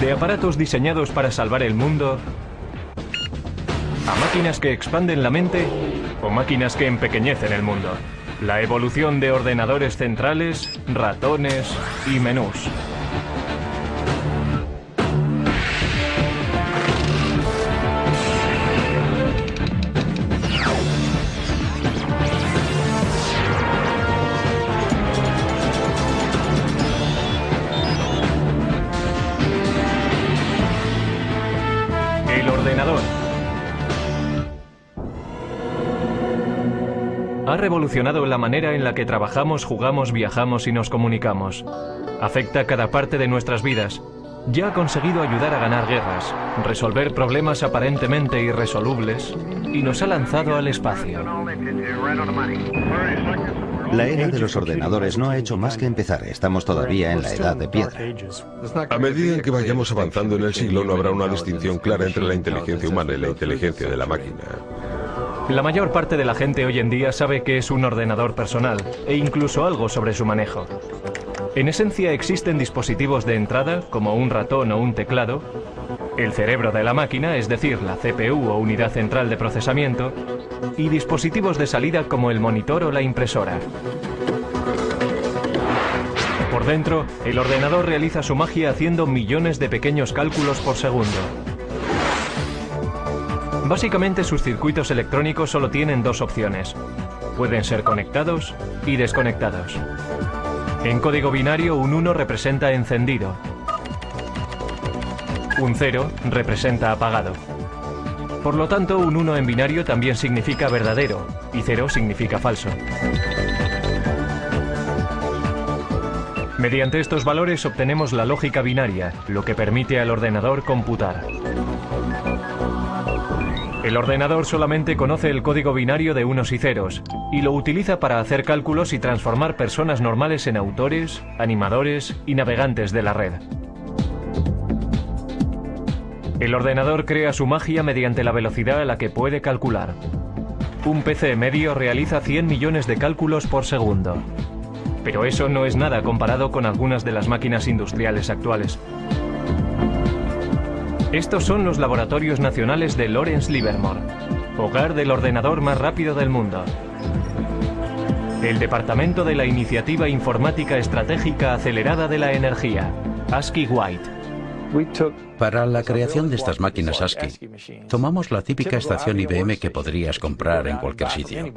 Desde aparatos diseñados para salvar el mundo, a máquinas que expanden la mente o máquinas que empequeñecen el mundo. La evolución de ordenadores centrales, ratones y menús. El ordenador ha revolucionado la manera en la que trabajamos, jugamos, viajamos y nos comunicamos. Afecta cada parte de nuestras vidas. Ya ha conseguido ayudar a ganar guerras, resolver problemas aparentemente irresolubles y nos ha lanzado al espacio. La era de los ordenadores no ha hecho más que empezar. Estamos todavía en la edad de piedra. A medida en que vayamos avanzando en el siglo, no habrá una distinción clara entre la inteligencia humana y la inteligencia de la máquina. La mayor parte de la gente hoy en día sabe qué es un ordenador personal e incluso algo sobre su manejo. En esencia existen dispositivos de entrada, como un ratón o un teclado, el cerebro de la máquina, es decir, la CPU o unidad central de procesamiento, y dispositivos de salida como el monitor o la impresora. Por dentro, el ordenador realiza su magia haciendo millones de pequeños cálculos por segundo. Básicamente sus circuitos electrónicos solo tienen dos opciones. Pueden ser conectados y desconectados. En código binario, un 1 representa encendido. Un 0 representa apagado. Por lo tanto, un 1 en binario también significa verdadero y 0 significa falso. Mediante estos valores obtenemos la lógica binaria, lo que permite al ordenador computar. El ordenador solamente conoce el código binario de unos y ceros y lo utiliza para hacer cálculos y transformar personas normales en autores, animadores y navegantes de la red. El ordenador crea su magia mediante la velocidad a la que puede calcular. Un PC medio realiza 100 millones de cálculos por segundo. Pero eso no es nada comparado con algunas de las máquinas industriales actuales. Estos son los laboratorios nacionales de Lawrence Livermore, hogar del ordenador más rápido del mundo. El Departamento de la Iniciativa Informática Estratégica Acelerada de la Energía, ASCII White. Para la creación de estas máquinas ASCII, tomamos la típica estación IBM que podrías comprar en cualquier sitio.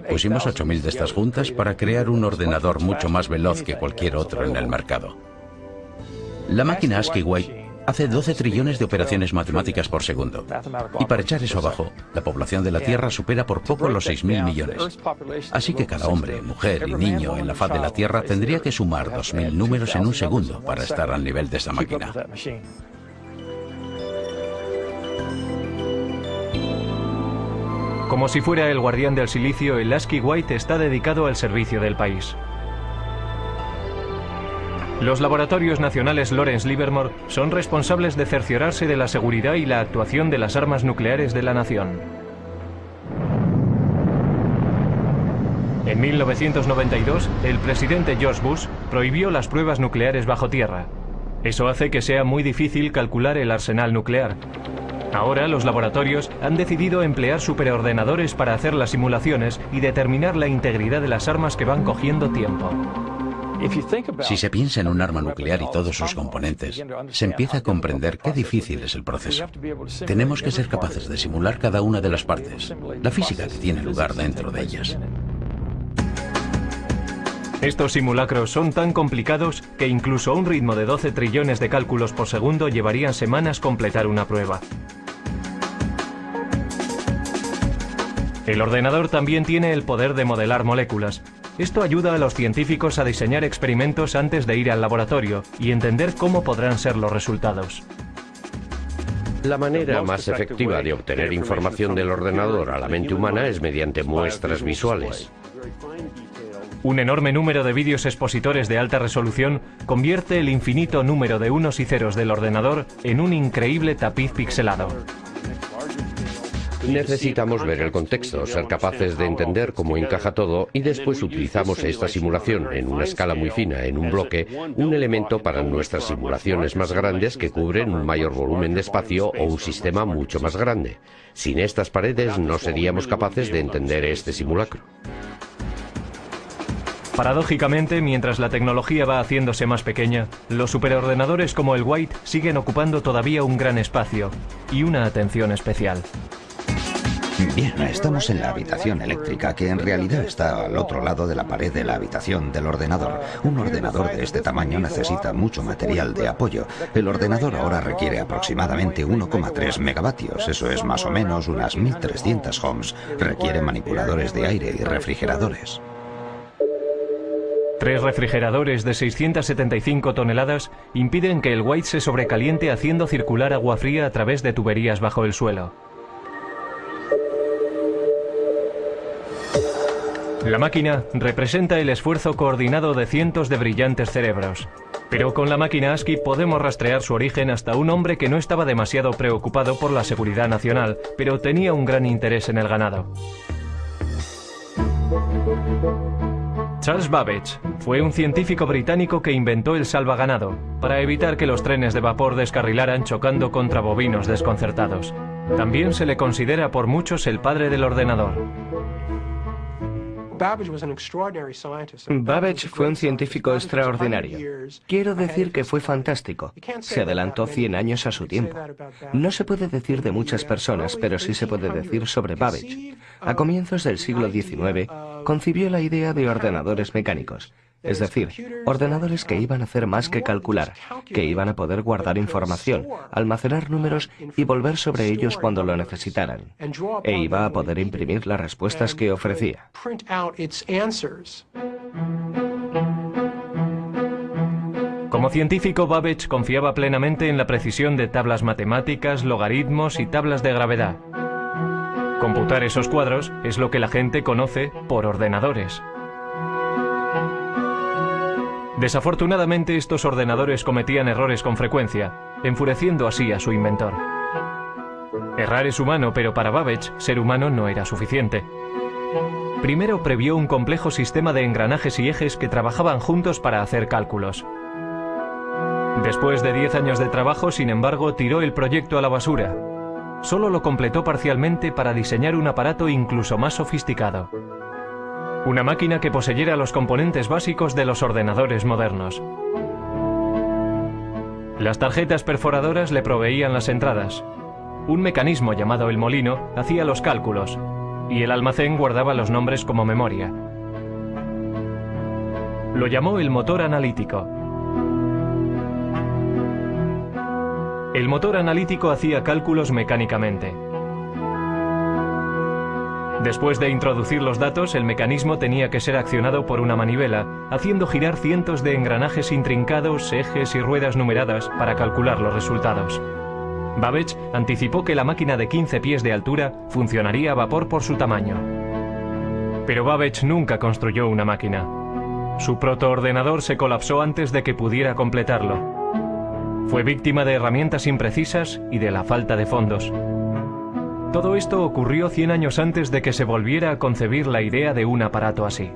Pusimos 8000 de estas juntas para crear un ordenador mucho más veloz que cualquier otro en el mercado. La máquina ASCII White hace 12 trillones de operaciones matemáticas por segundo. Y para echar eso abajo, la población de la Tierra supera por poco los 6.000 millones. Así que cada hombre, mujer y niño en la faz de la Tierra tendría que sumar 2.000 números en un segundo para estar al nivel de esta máquina. Como si fuera el guardián del silicio, el ASCII White está dedicado al servicio del país. Los laboratorios nacionales Lawrence Livermore son responsables de cerciorarse de la seguridad y la actuación de las armas nucleares de la nación. En 1992, el presidente George Bush prohibió las pruebas nucleares bajo tierra. Eso hace que sea muy difícil calcular el arsenal nuclear. Ahora los laboratorios han decidido emplear superordenadores para hacer las simulaciones y determinar la integridad de las armas que van cogiendo tiempo. Si se piensa en un arma nuclear y todos sus componentes, se empieza a comprender qué difícil es el proceso. Tenemos que ser capaces de simular cada una de las partes, la física que tiene lugar dentro de ellas. Estos simulacros son tan complicados que incluso a un ritmo de 12 trillones de cálculos por segundo llevarían semanas completar una prueba. El ordenador también tiene el poder de modelar moléculas. Esto ayuda a los científicos a diseñar experimentos antes de ir al laboratorio y entender cómo podrán ser los resultados. La manera más efectiva de obtener información del ordenador a la mente humana es mediante muestras visuales. Un enorme número de vídeos expositores de alta resolución convierte el infinito número de unos y ceros del ordenador en un increíble tapiz pixelado. Necesitamos ver el contexto, ser capaces de entender cómo encaja todo y después utilizamos esta simulación en una escala muy fina, en un bloque, un elemento para nuestras simulaciones más grandes que cubren un mayor volumen de espacio o un sistema mucho más grande. Sin estas paredes no seríamos capaces de entender este simulacro. Paradójicamente, mientras la tecnología va haciéndose más pequeña, los superordenadores como el White siguen ocupando todavía un gran espacio y una atención especial. Bien, estamos en la habitación eléctrica, que en realidad está al otro lado de la pared de la habitación del ordenador. Un ordenador de este tamaño necesita mucho material de apoyo. El ordenador ahora requiere aproximadamente 1,3 megavatios, eso es más o menos unas 1300 ohms. Requiere manipuladores de aire y refrigeradores. 3 refrigeradores de 675 toneladas impiden que el White se sobrecaliente haciendo circular agua fría a través de tuberías bajo el suelo. La máquina representa el esfuerzo coordinado de cientos de brillantes cerebros. Pero con la máquina ASCII podemos rastrear su origen hasta un hombre que no estaba demasiado preocupado por la seguridad nacional, pero tenía un gran interés en el ganado. Charles Babbage fue un científico británico que inventó el salvaganado para evitar que los trenes de vapor descarrilaran chocando contra bovinos desconcertados. También se le considera por muchos el padre del ordenador. Babbage fue un científico extraordinario. Quiero decir que fue fantástico. Se adelantó 100 años a su tiempo. No se puede decir de muchas personas, pero sí se puede decir sobre Babbage. A comienzos del siglo XIX, concibió la idea de ordenadores mecánicos. Es decir, ordenadores que iban a hacer más que calcular, que iban a poder guardar información, almacenar números y volver sobre ellos cuando lo necesitaran. E iba a poder imprimir las respuestas que ofrecía. Como científico, Babbage confiaba plenamente en la precisión de tablas matemáticas, logaritmos y tablas de gravedad. Computar esos cuadros es lo que la gente conoce por ordenadores. Desafortunadamente, estos ordenadores cometían errores con frecuencia, enfureciendo así a su inventor. Errar es humano, pero para Babbage, ser humano no era suficiente. Primero previó un complejo sistema de engranajes y ejes que trabajaban juntos para hacer cálculos. Después de 10 años de trabajo, sin embargo, tiró el proyecto a la basura. Solo lo completó parcialmente para diseñar un aparato incluso más sofisticado. Una máquina que poseyera los componentes básicos de los ordenadores modernos. Las tarjetas perforadoras le proveían las entradas. Un mecanismo llamado el molino hacía los cálculos y el almacén guardaba los nombres como memoria. Lo llamó el motor analítico. El motor analítico hacía cálculos mecánicamente. Después de introducir los datos, el mecanismo tenía que ser accionado por una manivela, haciendo girar cientos de engranajes intrincados, ejes y ruedas numeradas para calcular los resultados. Babbage anticipó que la máquina de 15 pies de altura funcionaría a vapor por su tamaño. Pero Babbage nunca construyó una máquina. Su protoordenador se colapsó antes de que pudiera completarlo. Fue víctima de herramientas imprecisas y de la falta de fondos. Todo esto ocurrió 100 años antes de que se volviera a concebir la idea de un aparato así.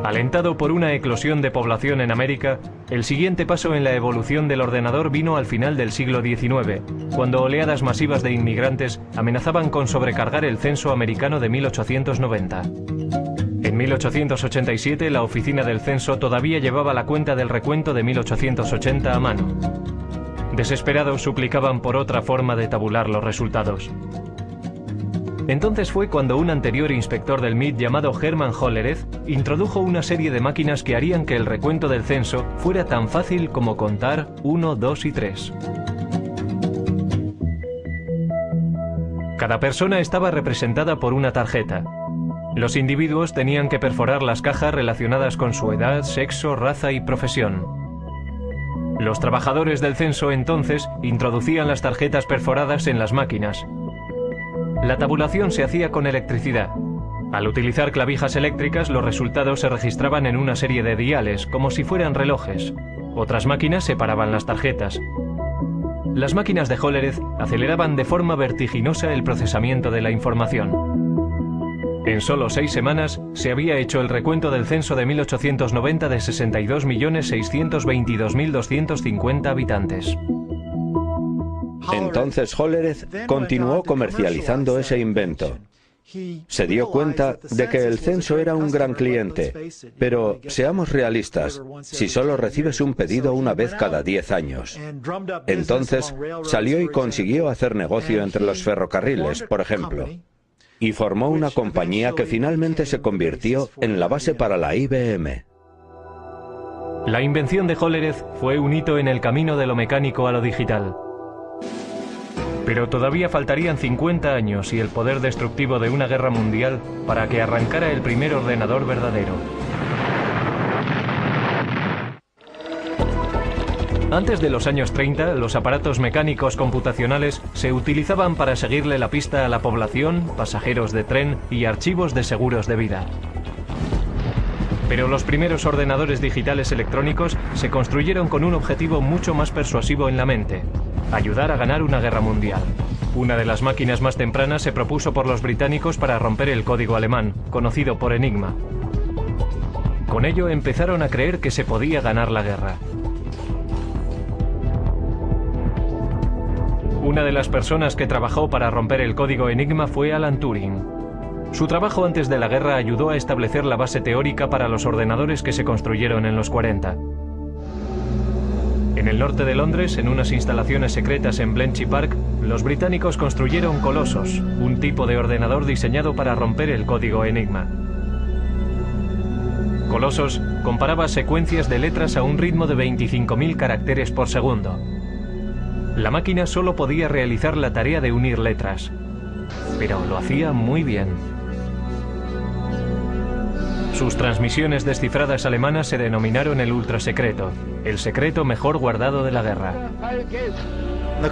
Alentado por una eclosión de población en América, el siguiente paso en la evolución del ordenador vino al final del siglo XIX, cuando oleadas masivas de inmigrantes amenazaban con sobrecargar el censo americano de 1890. En 1887, la oficina del censo todavía llevaba la cuenta del recuento de 1880 a mano. Desesperados, suplicaban por otra forma de tabular los resultados. Entonces fue cuando un anterior inspector del MIT llamado Hermann Hollerith introdujo una serie de máquinas que harían que el recuento del censo fuera tan fácil como contar 1, 2 y 3. Cada persona estaba representada por una tarjeta. Los individuos tenían que perforar las cajas relacionadas con su edad, sexo, raza y profesión. Los trabajadores del censo entonces introducían las tarjetas perforadas en las máquinas. La tabulación se hacía con electricidad. Al utilizar clavijas eléctricas, los resultados se registraban en una serie de diales, como si fueran relojes. Otras máquinas separaban las tarjetas. Las máquinas de Hollerith aceleraban de forma vertiginosa el procesamiento de la información. En solo 6 semanas se había hecho el recuento del censo de 1890 de 62.622.250 habitantes. Entonces Hollerith continuó comercializando ese invento. Se dio cuenta de que el censo era un gran cliente, pero seamos realistas, si solo recibes un pedido una vez cada 10 años. Entonces salió y consiguió hacer negocio entre los ferrocarriles, por ejemplo, y formó una compañía que finalmente se convirtió en la base para la IBM. La invención de Hollerith fue un hito en el camino de lo mecánico a lo digital. Pero todavía faltarían 50 años y el poder destructivo de una guerra mundial para que arrancara el primer ordenador verdadero. Antes de los años 30, los aparatos mecánicos computacionales se utilizaban para seguirle la pista a la población, pasajeros de tren y archivos de seguros de vida. Pero los primeros ordenadores digitales electrónicos se construyeron con un objetivo mucho más persuasivo en la mente: ayudar a ganar una guerra mundial. Una de las máquinas más tempranas se propuso por los británicos para romper el código alemán, conocido por Enigma. Con ello empezaron a creer que se podía ganar la guerra. Una de las personas que trabajó para romper el código Enigma fue Alan Turing. Su trabajo antes de la guerra ayudó a establecer la base teórica para los ordenadores que se construyeron en los 40. En el norte de Londres, en unas instalaciones secretas en Bletchley Park, los británicos construyeron Colossus, un tipo de ordenador diseñado para romper el código Enigma. Colossus comparaba secuencias de letras a un ritmo de 25.000 caracteres por segundo. La máquina solo podía realizar la tarea de unir letras, pero lo hacía muy bien. Sus transmisiones descifradas alemanas se denominaron el ultrasecreto, el secreto mejor guardado de la guerra.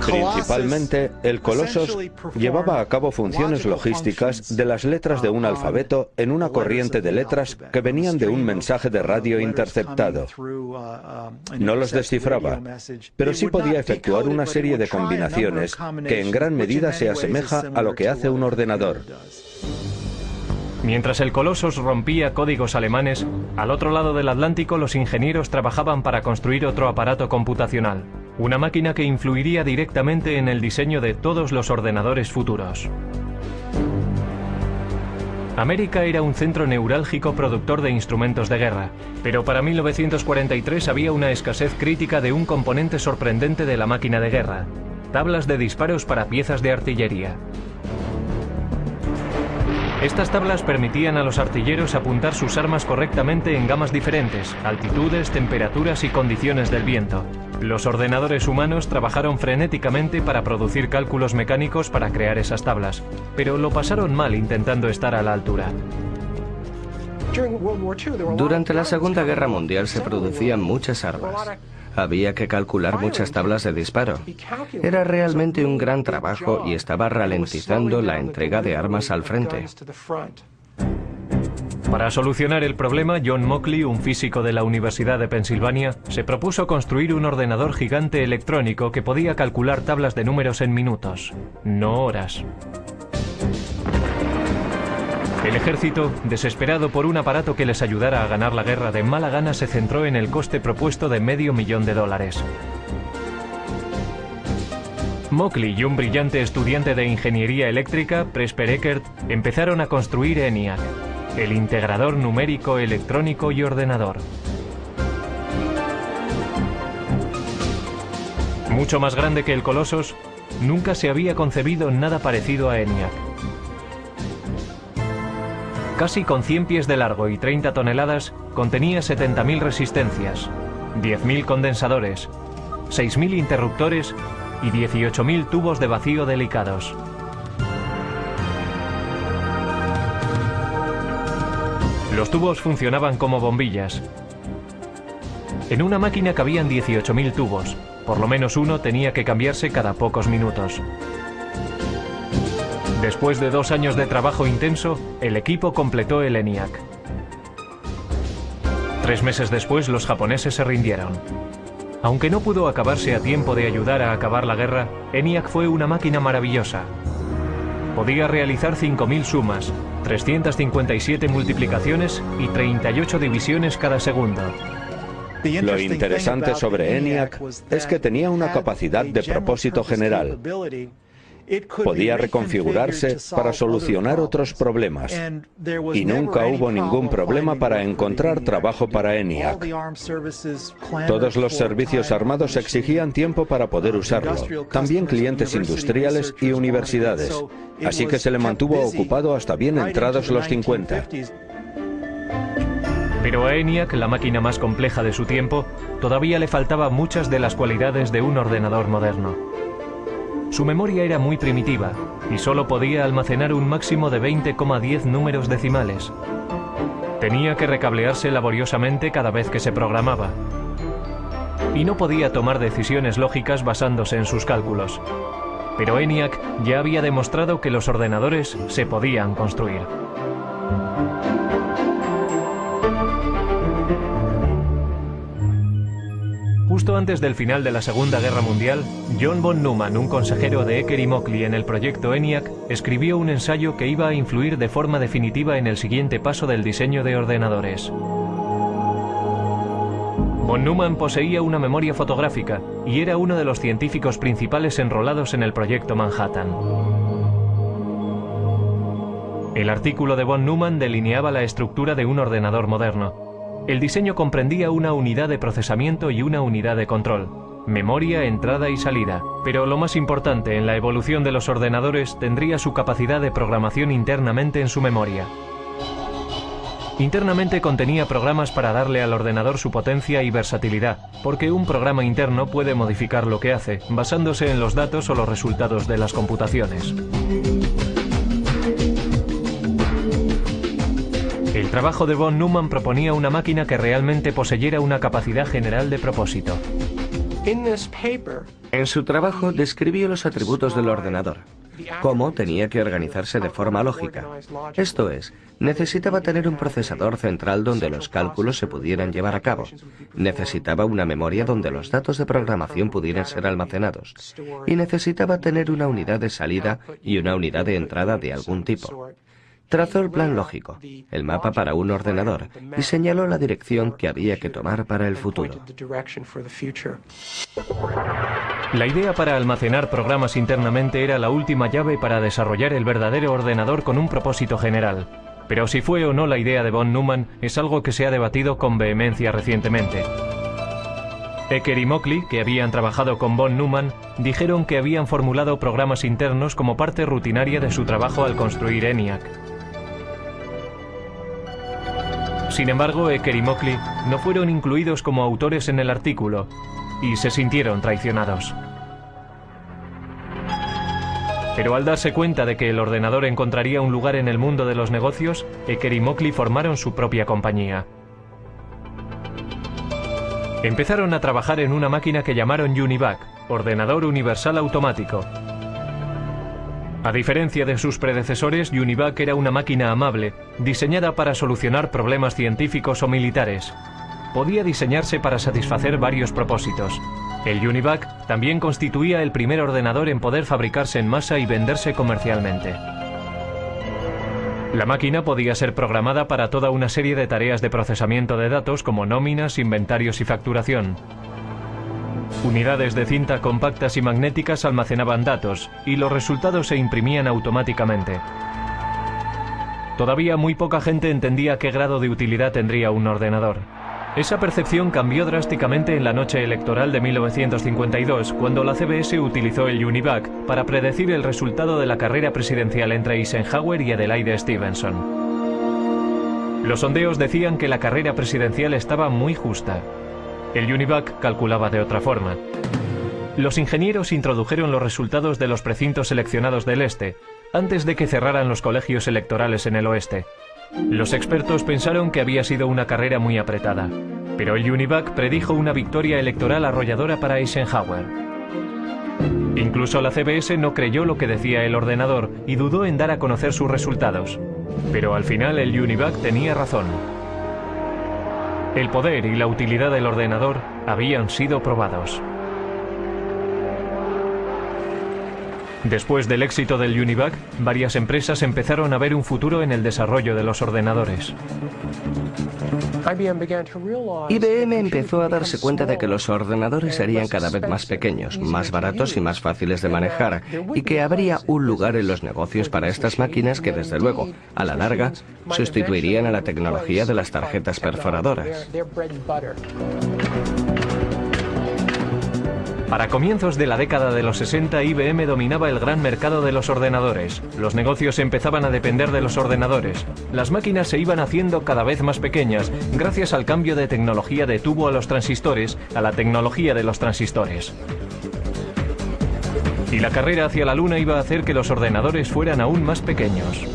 Principalmente, el Colossus llevaba a cabo funciones logísticas de las letras de un alfabeto en una corriente de letras que venían de un mensaje de radio interceptado. No los descifraba, pero sí podía efectuar una serie de combinaciones que en gran medida se asemeja a lo que hace un ordenador. Mientras el Colossus rompía códigos alemanes, al otro lado del Atlántico los ingenieros trabajaban para construir otro aparato computacional, una máquina que influiría directamente en el diseño de todos los ordenadores futuros. América era un centro neurálgico productor de instrumentos de guerra, pero para 1943 había una escasez crítica de un componente sorprendente de la máquina de guerra: tablas de disparos para piezas de artillería. Estas tablas permitían a los artilleros apuntar sus armas correctamente en gamas diferentes, altitudes, temperaturas y condiciones del viento. Los ordenadores humanos trabajaron frenéticamente para producir cálculos mecánicos para crear esas tablas, pero lo pasaron mal intentando estar a la altura. Durante la Segunda Guerra Mundial se producían muchas armas. Había que calcular muchas tablas de disparo. Era realmente un gran trabajo y estaba ralentizando la entrega de armas al frente. Para solucionar el problema, John Mauchly, un físico de la Universidad de Pensilvania, se propuso construir un ordenador gigante electrónico que podía calcular tablas de números en minutos, no horas. El ejército, desesperado por un aparato que les ayudara a ganar la guerra, de mala gana se centró en el coste propuesto de $500,000. Mauchly y un brillante estudiante de ingeniería eléctrica, Presper Eckert, empezaron a construir ENIAC, el integrador numérico, electrónico y ordenador. Mucho más grande que el Colossus, nunca se había concebido nada parecido a ENIAC. Casi con 100 pies de largo y 30 toneladas, contenía 70.000 resistencias, 10.000 condensadores, 6.000 interruptores y 18.000 tubos de vacío delicados. Los tubos funcionaban como bombillas. En una máquina cabían 18.000 tubos, por lo menos uno tenía que cambiarse cada pocos minutos. Después de 2 años de trabajo intenso, el equipo completó el ENIAC. 3 meses después, los japoneses se rindieron. Aunque no pudo acabarse a tiempo de ayudar a acabar la guerra, ENIAC fue una máquina maravillosa. Podía realizar 5000 sumas, 357 multiplicaciones y 38 divisiones cada segundo. Lo interesante sobre ENIAC es que tenía una capacidad de propósito general. Podía reconfigurarse para solucionar otros problemas, y nunca hubo ningún problema para encontrar trabajo para ENIAC. Todos los servicios armados exigían tiempo para poder usarlo, también clientes industriales y universidades, así que se le mantuvo ocupado hasta bien entrados los 50. Pero a ENIAC, la máquina más compleja de su tiempo, todavía le faltaban muchas de las cualidades de un ordenador moderno. Su memoria era muy primitiva y solo podía almacenar un máximo de 20,10 números decimales. Tenía que recablearse laboriosamente cada vez que se programaba. Y no podía tomar decisiones lógicas basándose en sus cálculos. Pero ENIAC ya había demostrado que los ordenadores se podían construir. Justo antes del final de la Segunda Guerra Mundial, John von Neumann, un consejero de Ecker y Mockley en el proyecto ENIAC, escribió un ensayo que iba a influir de forma definitiva en el siguiente paso del diseño de ordenadores. Von Neumann poseía una memoria fotográfica y era uno de los científicos principales enrolados en el proyecto Manhattan. El artículo de von Neumann delineaba la estructura de un ordenador moderno. El diseño comprendía una unidad de procesamiento y una unidad de control, memoria, entrada y salida. Pero lo más importante en la evolución de los ordenadores tendría su capacidad de programación internamente en su memoria. Internamente contenía programas para darle al ordenador su potencia y versatilidad, porque un programa interno puede modificar lo que hace, basándose en los datos o los resultados de las computaciones. El trabajo de von Neumann proponía una máquina que realmente poseyera una capacidad general de propósito. En su trabajo describió los atributos del ordenador, cómo tenía que organizarse de forma lógica. Esto es, necesitaba tener un procesador central donde los cálculos se pudieran llevar a cabo. Necesitaba una memoria donde los datos de programación pudieran ser almacenados. Y necesitaba tener una unidad de salida y una unidad de entrada de algún tipo. Trazó el plan lógico, el mapa para un ordenador, y señaló la dirección que había que tomar para el futuro. La idea para almacenar programas internamente era la última llave para desarrollar el verdadero ordenador con un propósito general. Pero si fue o no la idea de von Neumann es algo que se ha debatido con vehemencia recientemente. Ecker y Mockley, que habían trabajado con von Neumann, dijeron que habían formulado programas internos como parte rutinaria de su trabajo al construir ENIAC. Sin embargo, Ecker y Mockley no fueron incluidos como autores en el artículo y se sintieron traicionados. Pero al darse cuenta de que el ordenador encontraría un lugar en el mundo de los negocios, Ecker y Mockley formaron su propia compañía. Empezaron a trabajar en una máquina que llamaron UNIVAC, Ordenador Universal Automático. A diferencia de sus predecesores, UNIVAC era una máquina amable, diseñada para solucionar problemas científicos o militares. Podía diseñarse para satisfacer varios propósitos. El UNIVAC también constituía el primer ordenador en poder fabricarse en masa y venderse comercialmente. La máquina podía ser programada para toda una serie de tareas de procesamiento de datos como nóminas, inventarios y facturación. Unidades de cinta compactas y magnéticas almacenaban datos y los resultados se imprimían automáticamente. Todavía muy poca gente entendía qué grado de utilidad tendría un ordenador. Esa percepción cambió drásticamente en la noche electoral de 1952, cuando la CBS utilizó el UNIVAC para predecir el resultado de la carrera presidencial entre Eisenhower y Adelaide Stevenson. Los sondeos decían que la carrera presidencial estaba muy justa. El UNIVAC calculaba de otra forma. Los ingenieros introdujeron los resultados de los precintos seleccionados del este, antes de que cerraran los colegios electorales en el oeste. Los expertos pensaron que había sido una carrera muy apretada, pero el UNIVAC predijo una victoria electoral arrolladora para Eisenhower. Incluso la CBS no creyó lo que decía el ordenador y dudó en dar a conocer sus resultados. Pero al final el UNIVAC tenía razón. El poder y la utilidad del ordenador habían sido probados. Después del éxito del Univac, varias empresas empezaron a ver un futuro en el desarrollo de los ordenadores. IBM empezó a darse cuenta de que los ordenadores serían cada vez más pequeños, más baratos y más fáciles de manejar, y que habría un lugar en los negocios para estas máquinas que, desde luego, a la larga, sustituirían a la tecnología de las tarjetas perforadoras. Para comienzos de la década de los 60, IBM dominaba el gran mercado de los ordenadores. Los negocios empezaban a depender de los ordenadores. Las máquinas se iban haciendo cada vez más pequeñas, gracias al cambio de tecnología de tubo a los transistores, a la tecnología de los transistores. Y la carrera hacia la Luna iba a hacer que los ordenadores fueran aún más pequeños.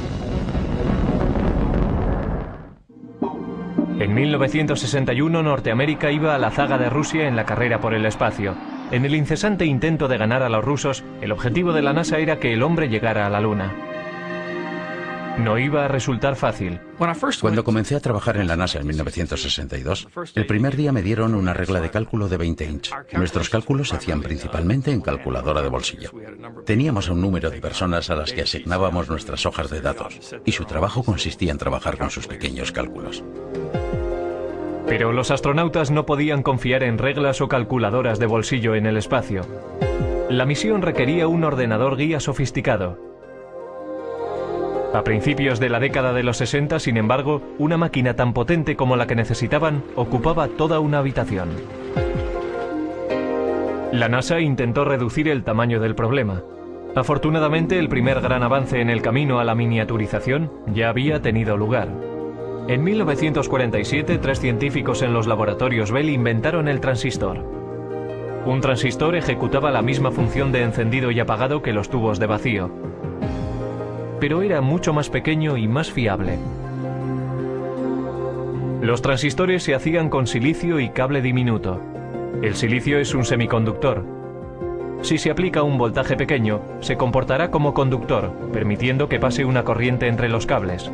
En 1961, Norteamérica iba a la zaga de Rusia en la carrera por el espacio. En el incesante intento de ganar a los rusos, el objetivo de la NASA era que el hombre llegara a la Luna. No iba a resultar fácil. Cuando comencé a trabajar en la NASA en 1962, el primer día me dieron una regla de cálculo de 20 inch. Nuestros cálculos se hacían principalmente en calculadora de bolsillo. Teníamos un número de personas a las que asignábamos nuestras hojas de datos, y su trabajo consistía en trabajar con sus pequeños cálculos. Pero los astronautas no podían confiar en reglas o calculadoras de bolsillo en el espacio. La misión requería un ordenador guía sofisticado. A principios de la década de los 60, sin embargo, una máquina tan potente como la que necesitaban ocupaba toda una habitación. La NASA intentó reducir el tamaño del problema. Afortunadamente, el primer gran avance en el camino a la miniaturización ya había tenido lugar. En 1947, 3 científicos en los laboratorios Bell inventaron el transistor. Un transistor ejecutaba la misma función de encendido y apagado que los tubos de vacío, pero era mucho más pequeño y más fiable. Los transistores se hacían con silicio y cable diminuto. El silicio es un semiconductor. Si se aplica un voltaje pequeño, se comportará como conductor, permitiendo que pase una corriente entre los cables.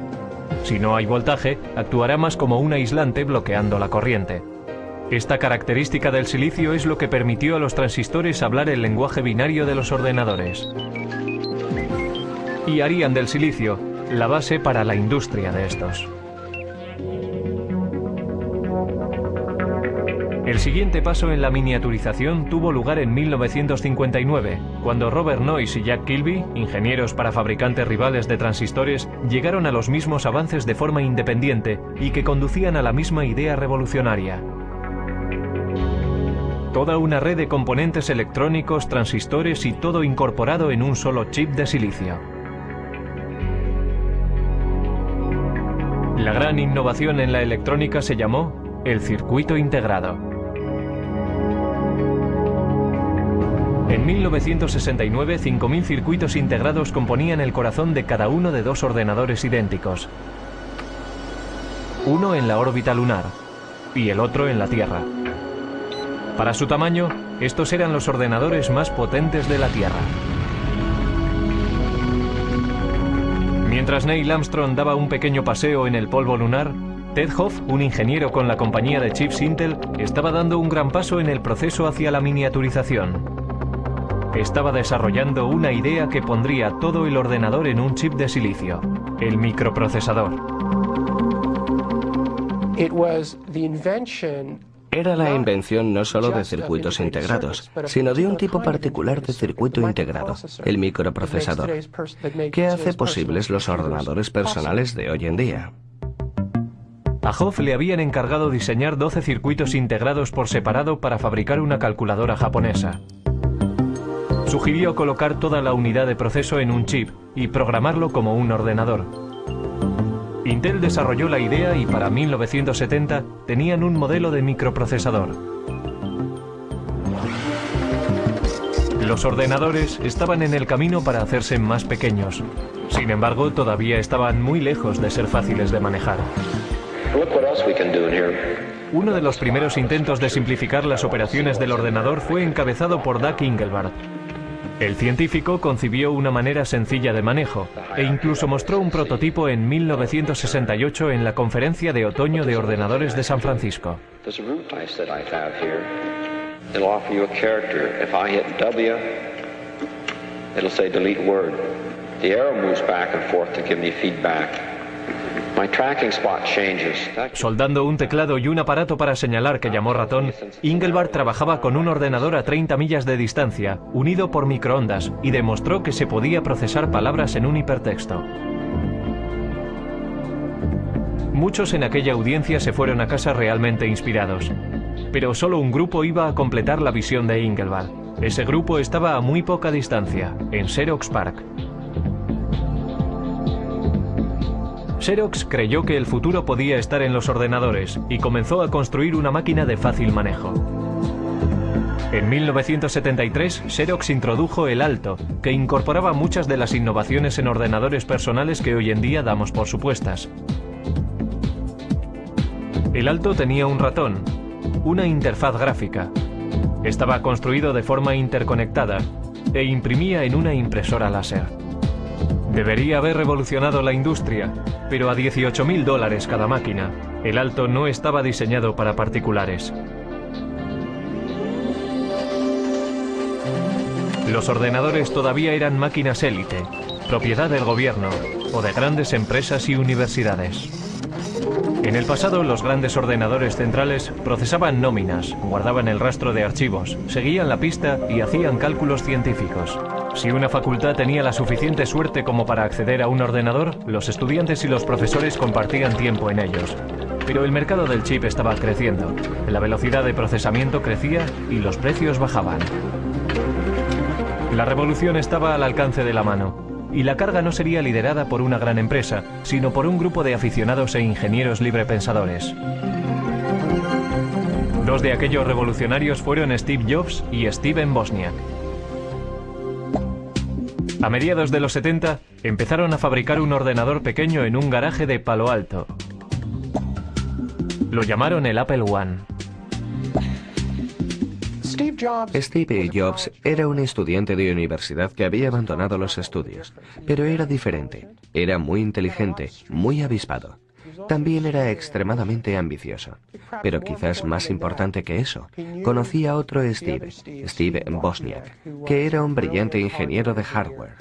Si no hay voltaje, actuará más como un aislante bloqueando la corriente. Esta característica del silicio es lo que permitió a los transistores hablar el lenguaje binario de los ordenadores. Y harían del silicio la base para la industria de estos. El siguiente paso en la miniaturización tuvo lugar en 1959, cuando Robert Noyce y Jack Kilby, ingenieros para fabricantes rivales de transistores, llegaron a los mismos avances de forma independiente y que conducían a la misma idea revolucionaria. Toda una red de componentes electrónicos, transistores y todo incorporado en un solo chip de silicio. La gran innovación en la electrónica se llamó el circuito integrado. En 1969, 5.000 circuitos integrados componían el corazón de cada uno de 2 ordenadores idénticos. Uno en la órbita lunar y el otro en la Tierra. Para su tamaño, estos eran los ordenadores más potentes de la Tierra. Mientras Neil Armstrong daba un pequeño paseo en el polvo lunar, Ted Hoff, un ingeniero con la compañía de chips Intel, estaba dando un gran paso en el proceso hacia la miniaturización. Estaba desarrollando una idea que pondría todo el ordenador en un chip de silicio, el microprocesador. Era la invención no solo de circuitos integrados, sino de un tipo particular de circuito integrado, el microprocesador, que hace posibles los ordenadores personales de hoy en día. A Hoff le habían encargado diseñar 12 circuitos integrados por separado para fabricar una calculadora japonesa. Sugirió colocar toda la unidad de proceso en un chip y programarlo como un ordenador. Intel desarrolló la idea y para 1970 tenían un modelo de microprocesador. Los ordenadores estaban en el camino para hacerse más pequeños. Sin embargo, todavía estaban muy lejos de ser fáciles de manejar. Uno de los primeros intentos de simplificar las operaciones del ordenador fue encabezado por Doug Engelbart. El científico concibió una manera sencilla de manejo e incluso mostró un prototipo en 1968 en la Conferencia de Otoño de Ordenadores de San Francisco. Soldando un teclado y un aparato para señalar que llamó ratón, Engelbart trabajaba con un ordenador a 30 millas de distancia, unido por microondas, y demostró que se podía procesar palabras en un hipertexto. Muchos en aquella audiencia se fueron a casa realmente inspirados, pero solo un grupo iba a completar la visión de Engelbart. Ese grupo estaba a muy poca distancia, en Xerox PARC. Xerox creyó que el futuro podía estar en los ordenadores y comenzó a construir una máquina de fácil manejo. En 1973, Xerox introdujo el Alto, que incorporaba muchas de las innovaciones en ordenadores personales que hoy en día damos por supuestas. El Alto tenía un ratón, una interfaz gráfica, estaba construido de forma interconectada e imprimía en una impresora láser. Debería haber revolucionado la industria, pero a $18.000 cada máquina. El Alto no estaba diseñado para particulares. Los ordenadores todavía eran máquinas élite, propiedad del gobierno o de grandes empresas y universidades. En el pasado, los grandes ordenadores centrales procesaban nóminas, guardaban el rastro de archivos, seguían la pista y hacían cálculos científicos. Si una facultad tenía la suficiente suerte como para acceder a un ordenador, los estudiantes y los profesores compartían tiempo en ellos. Pero el mercado del chip estaba creciendo, la velocidad de procesamiento crecía y los precios bajaban. La revolución estaba al alcance de la mano. Y la carga no sería liderada por una gran empresa, sino por un grupo de aficionados e ingenieros librepensadores. Dos de aquellos revolucionarios fueron Steve Jobs y Steven Wozniak. A mediados de los 70, empezaron a fabricar un ordenador pequeño en un garaje de Palo Alto. Lo llamaron el Apple I. Steve Jobs era un estudiante de universidad que había abandonado los estudios, pero era diferente. Era muy inteligente, muy avispado. También era extremadamente ambicioso. Pero quizás más importante que eso, conocía a otro Steve, Steve Wozniak, que era un brillante ingeniero de hardware.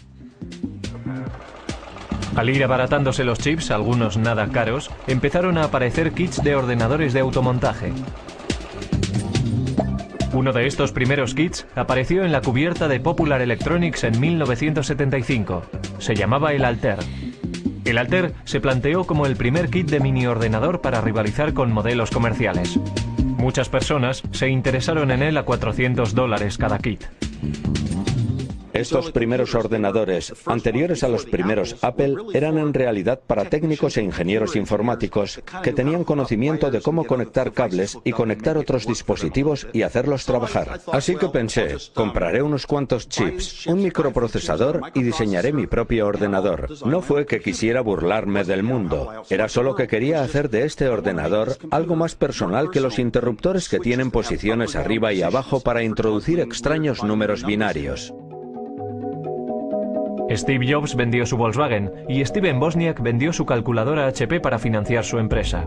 Al ir abaratándose los chips, algunos nada caros, empezaron a aparecer kits de ordenadores de automontaje. Uno de estos primeros kits apareció en la cubierta de Popular Electronics en 1975. Se llamaba el Altair. El Altair se planteó como el primer kit de mini ordenador para rivalizar con modelos comerciales. Muchas personas se interesaron en él a $400 cada kit. Estos primeros ordenadores, anteriores a los primeros Apple, eran en realidad para técnicos e ingenieros informáticos que tenían conocimiento de cómo conectar cables y conectar otros dispositivos y hacerlos trabajar. Así que pensé, compraré unos cuantos chips, un microprocesador y diseñaré mi propio ordenador. No fue que quisiera burlarme del mundo, era solo que quería hacer de este ordenador algo más personal que los interruptores que tienen posiciones arriba y abajo para introducir extraños números binarios. Steve Jobs vendió su Volkswagen y Steven Wozniak vendió su calculadora HP para financiar su empresa.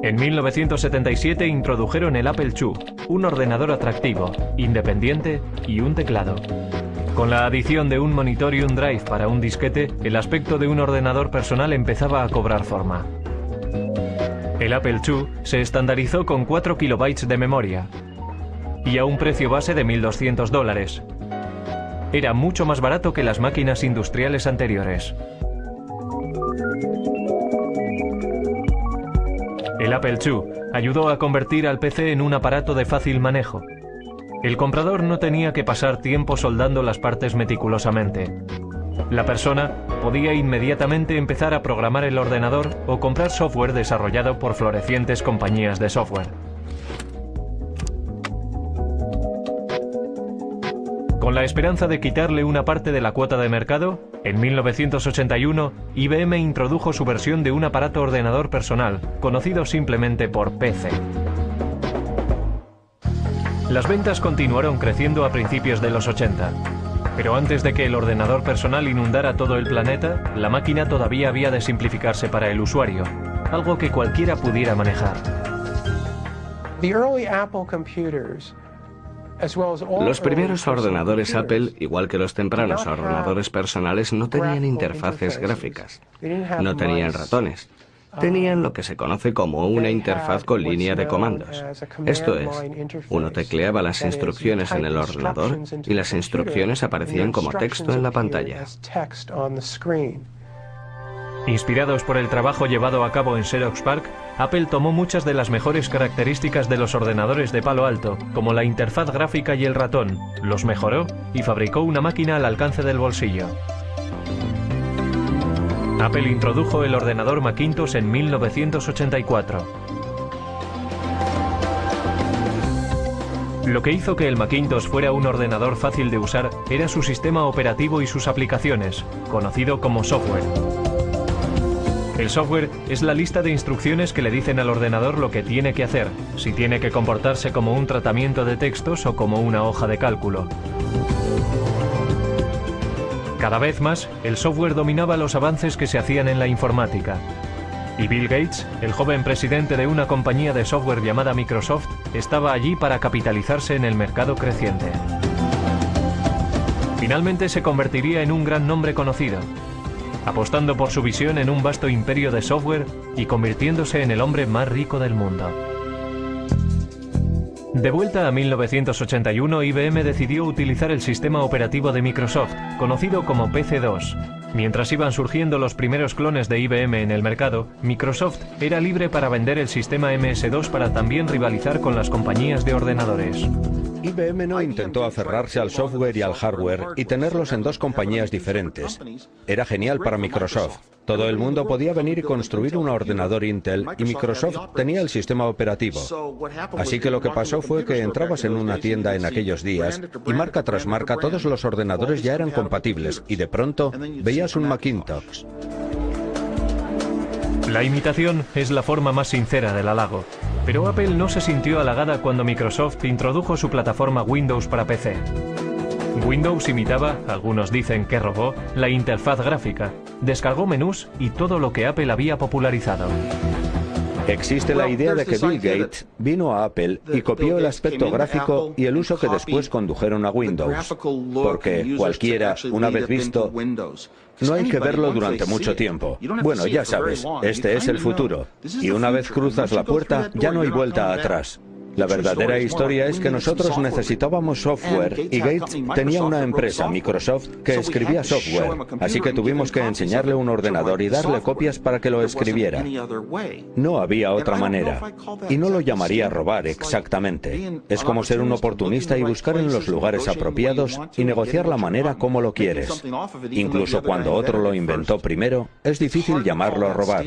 En 1977 introdujeron el Apple II, un ordenador atractivo, independiente y un teclado. Con la adición de un monitor y un drive para un disquete, el aspecto de un ordenador personal empezaba a cobrar forma. El Apple II se estandarizó con 4 kilobytes de memoria y a un precio base de $1.200. Era mucho más barato que las máquinas industriales anteriores. El Apple II ayudó a convertir al PC en un aparato de fácil manejo. El comprador no tenía que pasar tiempo soldando las partes meticulosamente. La persona podía inmediatamente empezar a programar el ordenador o comprar software desarrollado por florecientes compañías de software. Con la esperanza de quitarle una parte de la cuota de mercado, en 1981 IBM introdujo su versión de un aparato ordenador personal, conocido simplemente por PC. Las ventas continuaron creciendo a principios de los 80. Pero antes de que el ordenador personal inundara todo el planeta, la máquina todavía había de simplificarse para el usuario, algo que cualquiera pudiera manejar. Los primeros ordenadores Apple, igual que los tempranos ordenadores personales, no tenían interfaces gráficas, no tenían ratones. Tenían lo que se conoce como una interfaz con línea de comandos. Esto es, uno tecleaba las instrucciones en el ordenador y las instrucciones aparecían como texto en la pantalla. Inspirados por el trabajo llevado a cabo en Xerox PARC, Apple tomó muchas de las mejores características de los ordenadores de Palo Alto, como la interfaz gráfica y el ratón, los mejoró y fabricó una máquina al alcance del bolsillo. Apple introdujo el ordenador Macintosh en 1984. Lo que hizo que el Macintosh fuera un ordenador fácil de usar era su sistema operativo y sus aplicaciones, conocido como software. El software es la lista de instrucciones que le dicen al ordenador lo que tiene que hacer, si tiene que comportarse como un tratamiento de textos o como una hoja de cálculo. Cada vez más, el software dominaba los avances que se hacían en la informática. Y Bill Gates, el joven presidente de una compañía de software llamada Microsoft, estaba allí para capitalizarse en el mercado creciente. Finalmente se convertiría en un gran nombre conocido, apostando por su visión en un vasto imperio de software y convirtiéndose en el hombre más rico del mundo. De vuelta a 1981, IBM decidió utilizar el sistema operativo de Microsoft, conocido como PC-2. Mientras iban surgiendo los primeros clones de IBM en el mercado, Microsoft era libre para vender el sistema MS-2 para también rivalizar con las compañías de ordenadores. IBM no intentó aferrarse al software y al hardware y tenerlos en dos compañías diferentes. Era genial para Microsoft. Todo el mundo podía venir y construir un ordenador Intel y Microsoft tenía el sistema operativo. Así que lo que pasó fue que entrabas en una tienda en aquellos días y marca tras marca todos los ordenadores ya eran compatibles y de pronto veías un Macintosh. La imitación es la forma más sincera del halago, pero Apple no se sintió halagada cuando Microsoft introdujo su plataforma Windows para PC. Windows imitaba, algunos dicen que robó, la interfaz gráfica, descargó menús y todo lo que Apple había popularizado. Existe la idea de que Bill Gates vino a Apple y copió el aspecto gráfico y el uso que después condujeron a Windows, porque cualquiera, una vez visto, no hay que verlo durante mucho tiempo. Bueno, ya sabes, este es el futuro, y una vez cruzas la puerta, ya no hay vuelta atrás. La verdadera historia es que nosotros necesitábamos software y Gates tenía una empresa, Microsoft, que escribía software, así que tuvimos que enseñarle un ordenador y darle copias para que lo escribiera. No había otra manera. Y no lo llamaría robar exactamente. Es como ser un oportunista y buscar en los lugares apropiados y negociar la manera como lo quieres. Incluso cuando otro lo inventó primero, es difícil llamarlo robar.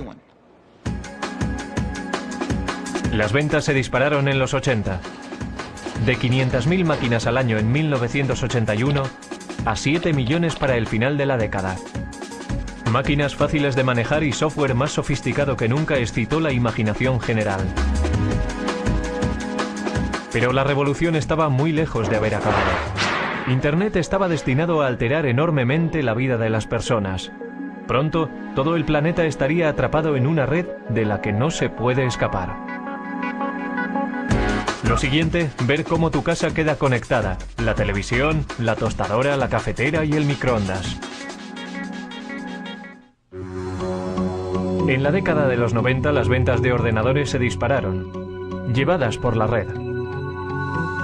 Las ventas se dispararon en los 80. De 500.000 máquinas al año en 1981 a 7 millones para el final de la década. Máquinas fáciles de manejar y software más sofisticado que nunca excitó la imaginación general. Pero la revolución estaba muy lejos de haber acabado. Internet estaba destinado a alterar enormemente la vida de las personas. Pronto, todo el planeta estaría atrapado en una red de la que no se puede escapar. Lo siguiente, ver cómo tu casa queda conectada. La televisión, la tostadora, la cafetera y el microondas. En la década de los 90 las ventas de ordenadores se dispararon, llevadas por la red.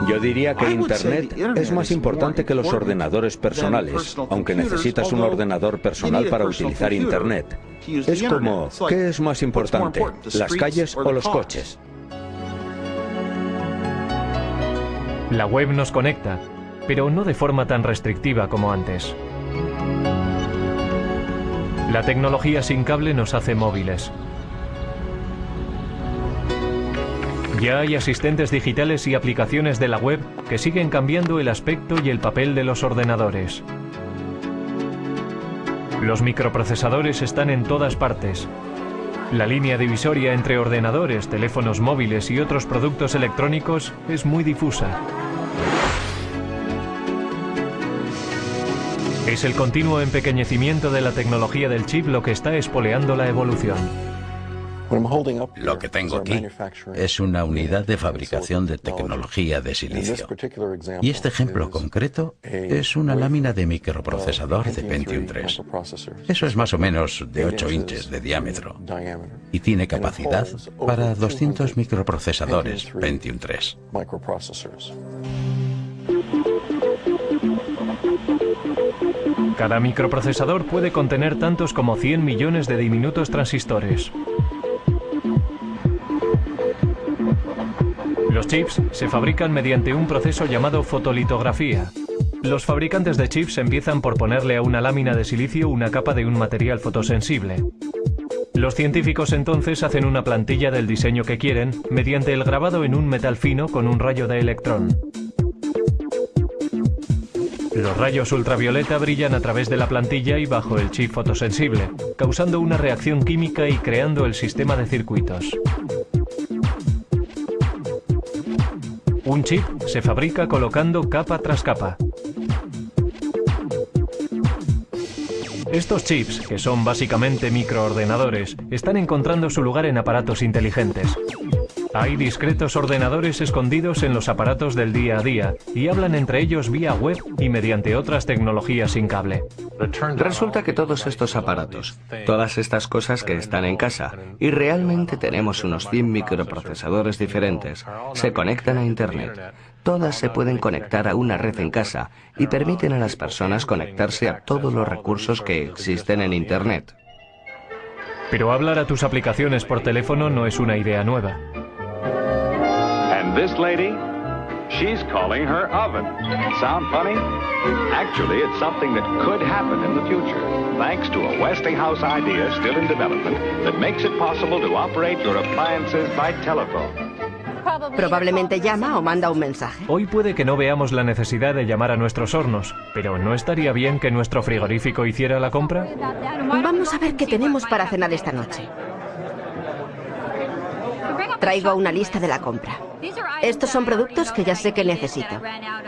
Yo diría que Internet es más importante que los ordenadores personales, aunque necesitas un ordenador personal para utilizar Internet. Es como, ¿qué es más importante? ¿Las calles o los coches? La web nos conecta, pero no de forma tan restrictiva como antes. La tecnología sin cable nos hace móviles. Ya hay asistentes digitales y aplicaciones de la web que siguen cambiando el aspecto y el papel de los ordenadores. Los microprocesadores están en todas partes. La línea divisoria entre ordenadores, teléfonos móviles y otros productos electrónicos es muy difusa. Es el continuo empequeñecimiento de la tecnología del chip lo que está espoleando la evolución. Lo que tengo aquí es una unidad de fabricación de tecnología de silicio. Y este ejemplo concreto es una lámina de microprocesador de Pentium 3. Eso es más o menos de 8 inches de diámetro. Y tiene capacidad para 200 microprocesadores Pentium 3. Cada microprocesador puede contener tantos como 100 millones de diminutos transistores. Los chips se fabrican mediante un proceso llamado fotolitografía. Los fabricantes de chips empiezan por ponerle a una lámina de silicio una capa de un material fotosensible. Los científicos entonces hacen una plantilla del diseño que quieren mediante el grabado en un metal fino con un rayo de electrón. Los rayos ultravioleta brillan a través de la plantilla y bajo el chip fotosensible, causando una reacción química y creando el sistema de circuitos. Un chip se fabrica colocando capa tras capa. Estos chips, que son básicamente microordenadores, están encontrando su lugar en aparatos inteligentes. Hay discretos ordenadores escondidos en los aparatos del día a día y hablan entre ellos vía web y mediante otras tecnologías sin cable. Resulta que todos estos aparatos, todas estas cosas que están en casa, y realmente tenemos unos 100 microprocesadores diferentes, se conectan a Internet. Todas se pueden conectar a una red en casa y permiten a las personas conectarse a todos los recursos que existen en Internet. Pero hablar a tus aplicaciones por teléfono no es una idea nueva. And this lady, she's calling her oven. Sound funny? Actually, it's something that could happen in the future, thanks to a Westinghouse idea still in development that makes it possible to operate your appliances by telephone. Probablemente llama o manda un mensaje. Hoy puede que no veamos la necesidad de llamar a nuestros hornos, pero ¿no estaría bien que nuestro frigorífico hiciera la compra? Vamos a ver qué tenemos para cenar esta noche. Traigo una lista de la compra. Estos son productos que ya sé que necesito.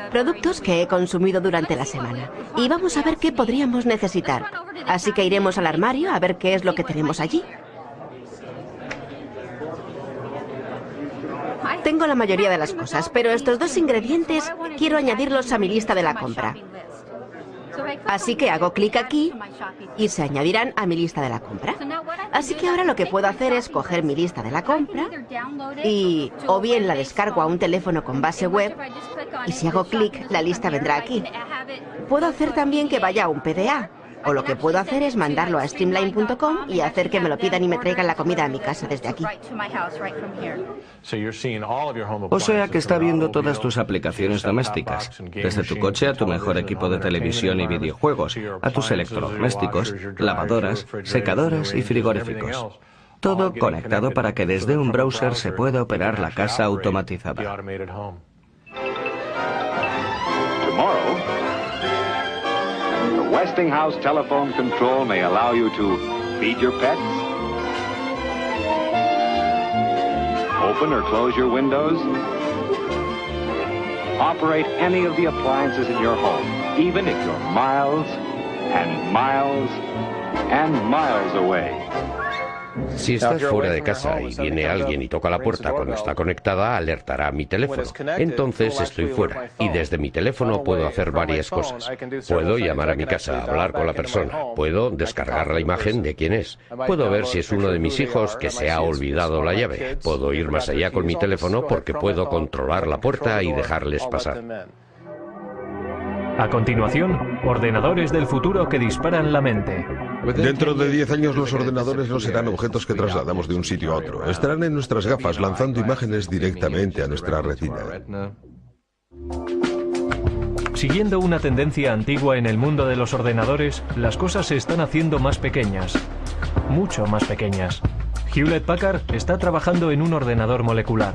Productos que he consumido durante la semana. Y vamos a ver qué podríamos necesitar. Así que iremos al armario a ver qué es lo que tenemos allí. Tengo la mayoría de las cosas, pero estos dos ingredientes quiero añadirlos a mi lista de la compra. Así que hago clic aquí y se añadirán a mi lista de la compra. Así que ahora lo que puedo hacer es coger mi lista de la compra y o bien la descargo a un teléfono con base web y si hago clic la lista vendrá aquí. Puedo hacer también que vaya a un PDA. O lo que puedo hacer es mandarlo a streamline.com y hacer que me lo pidan y me traigan la comida a mi casa desde aquí. O sea que está viendo todas tus aplicaciones domésticas, desde tu coche a tu mejor equipo de televisión y videojuegos, a tus electrodomésticos, lavadoras, secadoras y frigoríficos. Todo conectado para que desde un browser se pueda operar la casa automatizada. Westinghouse telephone control may allow you to feed your pets, open or close your windows, operate any of the appliances in your home, even if you're miles and miles and miles away. Si estás fuera de casa y viene alguien y toca la puerta cuando está conectada, alertará a mi teléfono. Entonces estoy fuera y desde mi teléfono puedo hacer varias cosas. Puedo llamar a mi casa, hablar con la persona. Puedo descargar la imagen de quién es. Puedo ver si es uno de mis hijos que se ha olvidado la llave. Puedo ir más allá con mi teléfono porque puedo controlar la puerta y dejarles pasar. A continuación, ordenadores del futuro que disparan la mente. Dentro de 10 años los ordenadores no serán objetos que trasladamos de un sitio a otro. Estarán en nuestras gafas lanzando imágenes directamente a nuestra retina. Siguiendo una tendencia antigua en el mundo de los ordenadores, las cosas se están haciendo más pequeñas. Mucho más pequeñas. Hewlett Packard está trabajando en un ordenador molecular.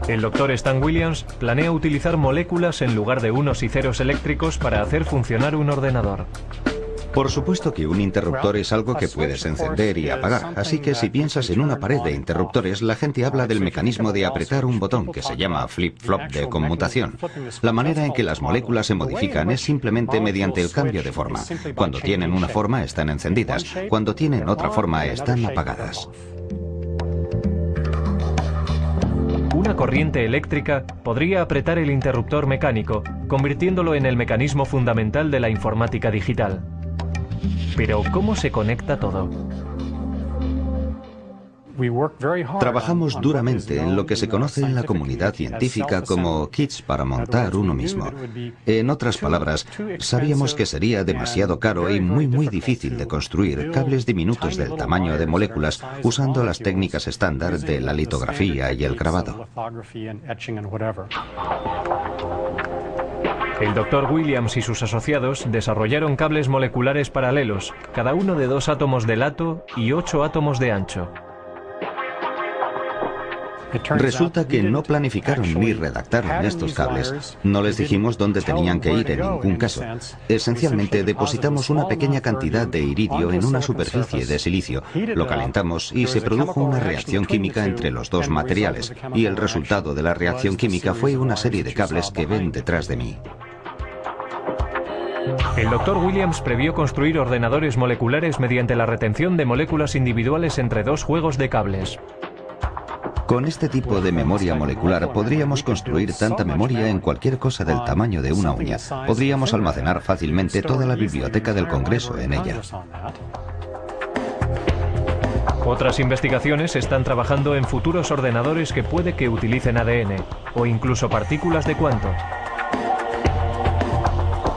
El Dr. Stan Williams planea utilizar moléculas en lugar de unos y ceros eléctricos para hacer funcionar un ordenador. Por supuesto que un interruptor es algo que puedes encender y apagar, así que si piensas en una pared de interruptores, la gente habla del mecanismo de apretar un botón que se llama flip-flop de conmutación. La manera en que las moléculas se modifican es simplemente mediante el cambio de forma. Cuando tienen una forma están encendidas, cuando tienen otra forma están apagadas. Una corriente eléctrica podría apretar el interruptor mecánico, convirtiéndolo en el mecanismo fundamental de la informática digital. Pero, ¿cómo se conecta todo? Trabajamos duramente en lo que se conoce en la comunidad científica como kits para montar uno mismo. En otras palabras, sabíamos que sería demasiado caro y muy difícil de construir cables diminutos del tamaño de moléculas usando las técnicas estándar de la litografía y el grabado. El Dr. Williams y sus asociados desarrollaron cables moleculares paralelos, cada uno de 2 átomos de lato y 8 átomos de ancho. Resulta que no planificaron ni redactaron estos cables. No les dijimos dónde tenían que ir en ningún caso. Esencialmente depositamos una pequeña cantidad de iridio en una superficie de silicio, lo calentamos y se produjo una reacción química entre los dos materiales, y el resultado de la reacción química fue una serie de cables que ven detrás de mí. El Dr. Williams previó construir ordenadores moleculares mediante la retención de moléculas individuales entre 2 juegos de cables. Con este tipo de memoria molecular podríamos construir tanta memoria en cualquier cosa del tamaño de una uña. Podríamos almacenar fácilmente toda la biblioteca del Congreso en ella. Otras investigaciones están trabajando en futuros ordenadores que puede que utilicen ADN o incluso partículas de cuanto.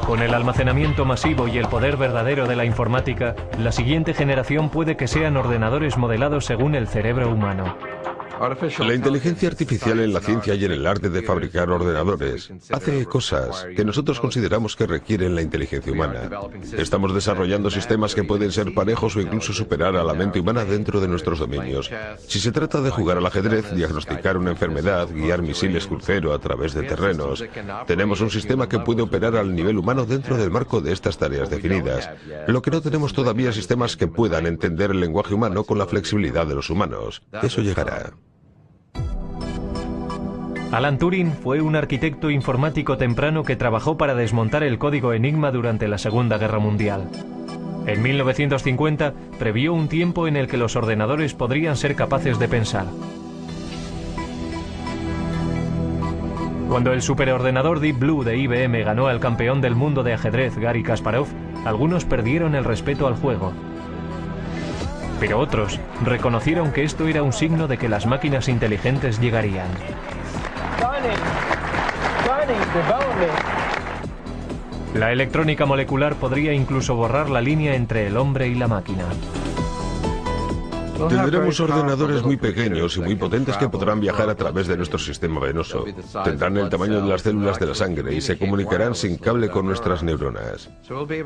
Con el almacenamiento masivo y el poder verdadero de la informática, la siguiente generación puede que sean ordenadores modelados según el cerebro humano. La inteligencia artificial en la ciencia y en el arte de fabricar ordenadores hace cosas que nosotros consideramos que requieren la inteligencia humana. Estamos desarrollando sistemas que pueden ser parejos o incluso superar a la mente humana dentro de nuestros dominios. Si se trata de jugar al ajedrez, diagnosticar una enfermedad, guiar misiles crucero a través de terrenos, tenemos un sistema que puede operar al nivel humano dentro del marco de estas tareas definidas. Lo que no tenemos todavía es sistemas que puedan entender el lenguaje humano con la flexibilidad de los humanos. Eso llegará. Alan Turing fue un arquitecto informático temprano que trabajó para desmontar el código Enigma durante la Segunda Guerra Mundial. En 1950 previó un tiempo en el que los ordenadores podrían ser capaces de pensar. Cuando el superordenador Deep Blue de IBM ganó al campeón del mundo de ajedrez Garry Kasparov, algunos perdieron el respeto al juego. Pero otros reconocieron que esto era un signo de que las máquinas inteligentes llegarían. La electrónica molecular podría incluso borrar la línea entre el hombre y la máquina. Tendremos ordenadores muy pequeños y muy potentes que podrán viajar a través de nuestro sistema venoso. Tendrán el tamaño de las células de la sangre y se comunicarán sin cable con nuestras neuronas.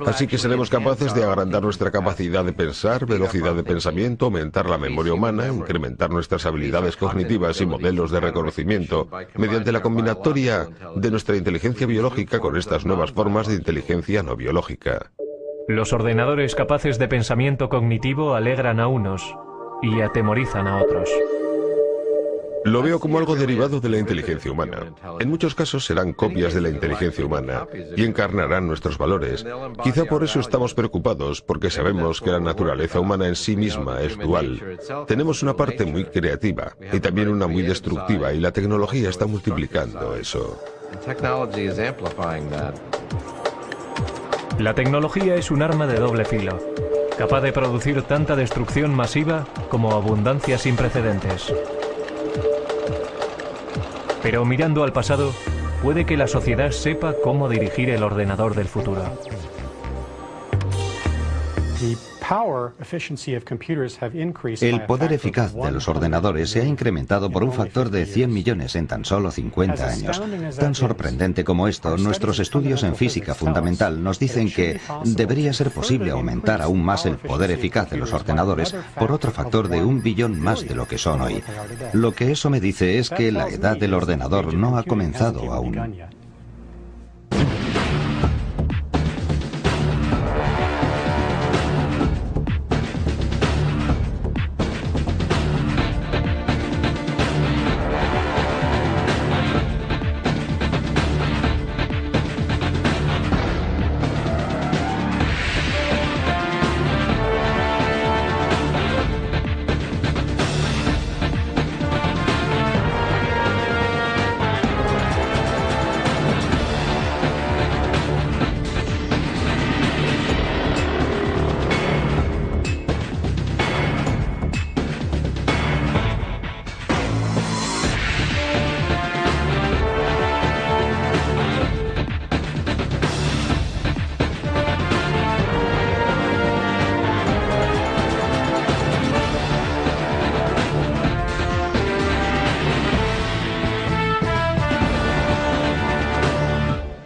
Así que seremos capaces de agrandar nuestra capacidad de pensar, velocidad de pensamiento, aumentar la memoria humana, incrementar nuestras habilidades cognitivas y modelos de reconocimiento mediante la combinatoria de nuestra inteligencia biológica con estas nuevas formas de inteligencia no biológica. Los ordenadores capaces de pensamiento cognitivo alegran a unos y atemorizan a otros. Lo veo como algo derivado de la inteligencia humana. En muchos casos serán copias de la inteligencia humana y encarnarán nuestros valores. Quizá por eso estamos preocupados, porque sabemos que la naturaleza humana en sí misma es dual. Tenemos una parte muy creativa y también una muy destructiva, y la tecnología está multiplicando eso. La tecnología es un arma de doble filo, capaz de producir tanta destrucción masiva como abundancia sin precedentes. Pero mirando al pasado, puede que la sociedad sepa cómo dirigir el ordenador del futuro. El poder eficaz de los ordenadores se ha incrementado por un factor de 100 millones en tan solo 50 años. Tan sorprendente como esto, nuestros estudios en física fundamental nos dicen que debería ser posible aumentar aún más el poder eficaz de los ordenadores por otro factor de 1 billón más de lo que son hoy. Lo que eso me dice es que la edad del ordenador no ha comenzado aún.